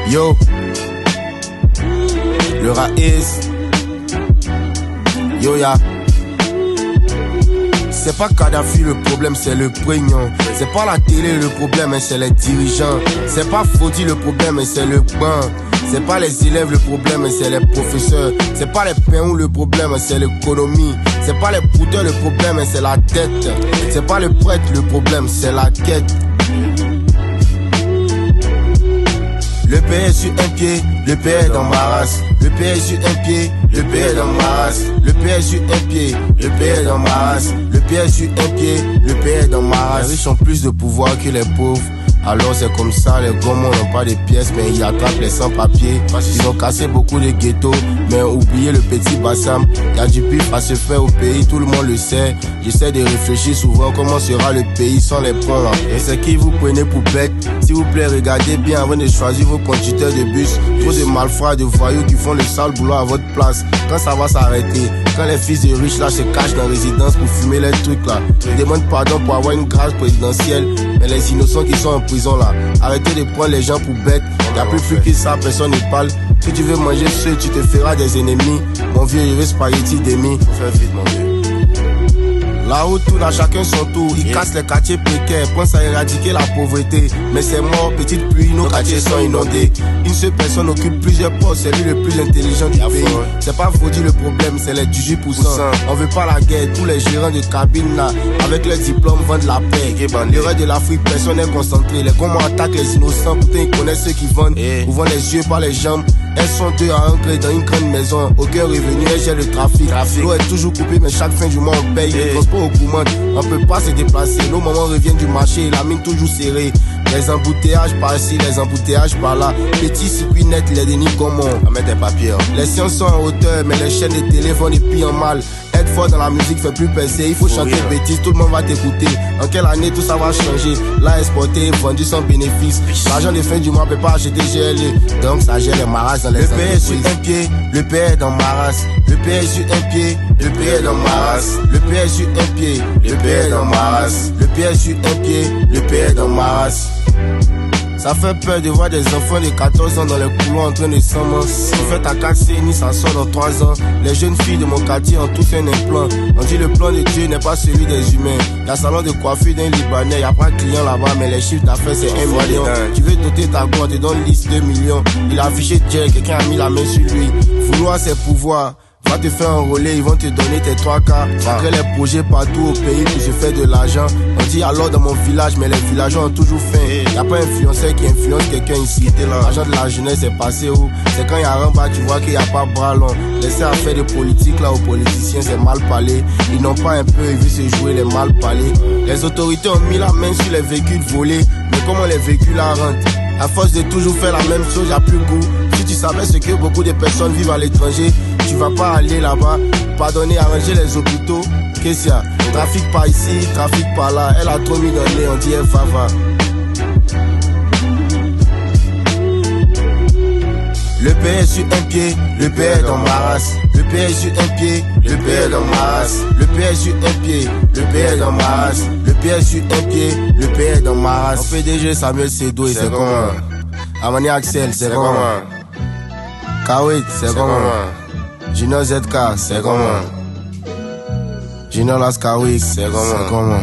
Yo, le Raïs, yo ya. C'est pas Kadhafi le problème, c'est le prégnant. C'est pas la télé le problème, mais c'est les dirigeants. C'est pas Fodi le problème, mais c'est le pain. C'est pas les élèves le problème, mais c'est les professeurs. C'est pas les pains le problème, mais c'est l'économie. C'est pas les poudres le problème, mais c'est la tête. C'est pas le prêtre le problème, c'est la quête. Le pays est sur un pied, le pays est dans ma race. Le pays est sur un pied, le pays est dans ma race. Le pays est sur un pied, le pays est dans ma race. Le pays est sur un pied, le pays est dans ma race. Les riches ont plus de pouvoir que les pauvres. Alors c'est comme ça, les gommons n'ont pas de pièces, mais ils attrapent les sans-papiers. Ils ont cassé beaucoup de ghettos, mais oublié le petit Bassam. Y a du pif à se faire au pays, tout le monde le sait. J'essaie de réfléchir souvent comment sera le pays sans les ponts là. Et c'est qui vous prenez pour bête. S'il vous plaît, regardez bien avant de choisir vos conducteurs de bus. Trop de malfrats, de voyous qui font le sale boulot à votre place. Quand ça va s'arrêter? Quand les fils de riches là se cachent dans la résidence pour fumer les trucs là. Ils demandent pardon pour avoir une grâce présidentielle, mais les innocents qui sont en prison là, arrêtez de prendre les gens pour bêtes. Y'a plus que ça, personne ne parle. Si tu veux manger seul, tu te feras des ennemis. Mon vieux, il veut spaghetti demi. Faut faire vite, mon vieux. Là où tourne à chacun son tour, ils cassent les quartiers précaires, pensent à éradiquer la pauvreté. Mais c'est mort, petite pluie, nos quartiers sont inondés. Une seule personne occupe plusieurs postes, c'est lui le plus intelligent du pays. C'est pas Fodi le problème, c'est les 18%. On veut pas la guerre, tous les gérants de cabine là, avec leurs diplômes vendent la paix. Le reste de l'Afrique, personne n'est concentré. Les comment attaquent les innocents, pourtant ils connaissent ceux qui vendent. Ouvrant les yeux par les jambes. Elles sont deux à entrer dans une grande maison. Aucun revenu, elles gèrent le trafic. L'eau est toujours coupée, mais chaque fin du mois on paye. Le transport augmente, on peut pas se déplacer. Nos mamans reviennent du marché, la mine toujours serrée. Les embouteillages par ici, les embouteillages par là. Petit circuit net, les dénis comment on met des papiers. Les sciences sont en hauteur, mais les chaînes de télé vont des pires en mal. Être fort dans la musique fait plus percer. Il faut chanter bêtises, tout le monde va t'écouter. En quelle année tout ça va changer? Là exporté, vendu sans bénéfice. L'argent de fin du mois peut pas acheter GLE. Donc ça gère les maras dans les entreprises. Le pays est sur un pied, le pays est dans ma race. Le pays est sur un pied, le pays est dans ma race. Le pays est sur un pied, le pays est dans ma race. Le pays est sur un pied, le pays est dans ma race. Ça fait peur de voir des enfants de 14 ans dans les couloirs en train de s'emmencer. En fait à 4 CNI, ça sort dans 3 ans. Les jeunes filles de mon quartier ont tous un implant. On dit le plan de Dieu n'est pas celui des humains. Y'a salon de coiffure d'un Libanais, y'a pas de client là-bas, mais les chiffres d'affaires c'est 1 million. Tu veux doter ta boîte, te donne liste 2 millions. Il a affiché Dieu, quelqu'un a mis la main sur lui. Vouloir c'est pouvoir. Va te faire enrôler, ils vont te donner tes 3 cas. Après les projets partout au pays pour se faire de l'argent. On dit alors dans mon village, mais les villageois ont toujours faim. Y'a pas un influenceur qui influence quelqu'un ici. L'argent de la jeunesse est passé où? C'est quand y'a un bas, tu vois qu'il y a pas bras long. Laisser à faire des politiques là aux politiciens, c'est mal parlé. Ils n'ont pas un peu vu se jouer les mal parlés. Les autorités ont mis la main sur les véhicules volés. Mais comment les véhicules la rentrent? À force de toujours faire la même chose, y'a plus goût. Si tu savais ce que beaucoup de personnes vivent à l'étranger, tu vas pas aller là-bas, pardonner, arranger les hôpitaux. Qu'est-ce qu'il y a? Trafic par ici, trafic par là. Elle a trop mis dans le nez, on dit elle va. Le pays est sur un pied, le pays est dans ma race. Le pays est sur un pied, le pays est dans ma race. Le pays est sur un pied, le pays est dans ma race. Le pays est sur un pied, le pays est dans ma race. En PDG Samuel Sedo, c'est comment? Amani Axel, c'est comment? Kawit, c'est comment? Junior ZK, c'est comment? Junior Laskawik, c'est comment?